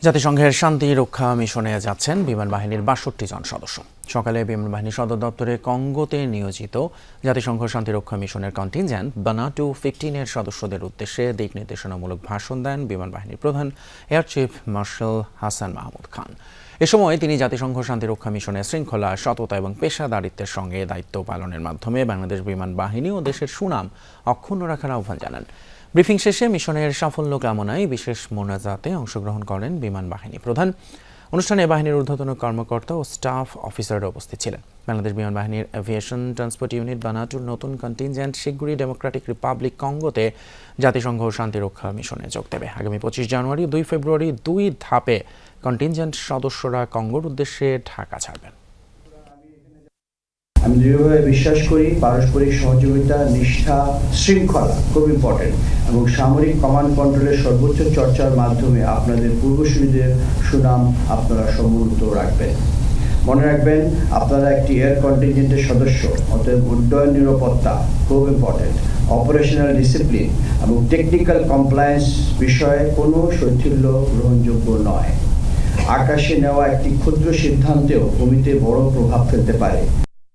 জাতিসংঘের শান্তি রক্ষা মিশনে যাচ্ছেন বিমান বাহিনীর ৬২ জন সদস্য। সকালে বিমান বাহিনী সদর দপ্তরে কঙ্গোতে নিয়োজিত জাতিসংঘ শান্তিরক্ষা মিশনের কন্টিনজেন্ট বানাটু 15 এর সদস্যদের উদ্দেশ্যে দিক নির্দেশনামূলক ভাষণ দেন বিমান বাহিনীর প্রধান air chief marshal Hasan Mahmud Khan. এ সময় তিনি জাতিসংঘ শান্তিরক্ষা মিশনের শৃঙ্খলা, সততা এবং পেশাদারিত্বের সঙ্গে দায়িত্ব পালনের মাধ্যমে বাংলাদেশ বিমান বাহিনী ও দেশের সুনাম অক্ষুণ্ণ রাখার আহ্বান জানান। ব্রিফিং শেষে মিশনের সাফল্য কামনায় বিশেষ মোনাজাতে অংশগ্রহণ করেন বিমান বাহিনী প্রধান। অনুষ্ঠানে বাহিনীর ঊর্ধ্বতন কর্মকর্তা ও স্টাফ অফিসাররা উপস্থিত ছিলেন। বাংলাদেশ বিমান বাহিনীর এভিয়েশন ট্রান্সপোর্ট ইউনিট বানাটুর নতুন কন্টিনজেন্ট শিগগিরই ডেমোক্রেটিক রিপাবলিক কঙ্গোতে জাতিসংঘ শান্তিরক্ষা মিশনে যোগ দেবে। আগামী 25 জানুয়ারি, 2 ফেব্রুয়ারি 2 ধাপে কন্টিনজেন্ট সদস্যরা কঙ্গোর উদ্দেশ্যে ঢাকা ছাড়বেন। আমি দৃঢ়ভাবে বিশ্বাস করি পারস্পরিক সহযোগিতা, নিষ্ঠা, শৃঙ্খলা খুব ইম্পর্টেন্ট এবং সামরিক কমান্ড কন্ট্রোলের সর্বোচ্চ চর্চার মাধ্যমে আপনাদের পূর্বসূরীদের সুনাম আপনারা সমুন্নত রাখবেন। মনে রাখবেন, আপনারা একটি এয়ার কন্টিনজেন্টের সদস্য, অতএব উড্ডয়ন নিরাপত্তা খুব ইম্পর্টেন্ট। অপারেশনাল ডিসিপ্লিন এবং টেকনিক্যাল কমপ্লায়েন্স বিষয়ে কোনো শৈথিল্য গ্রহণযোগ্য নয়। আকাশে নেওয়া একটি ক্ষুদ্র সিদ্ধান্তেও ভূমিতে বড় প্রভাব ফেলতে পারে।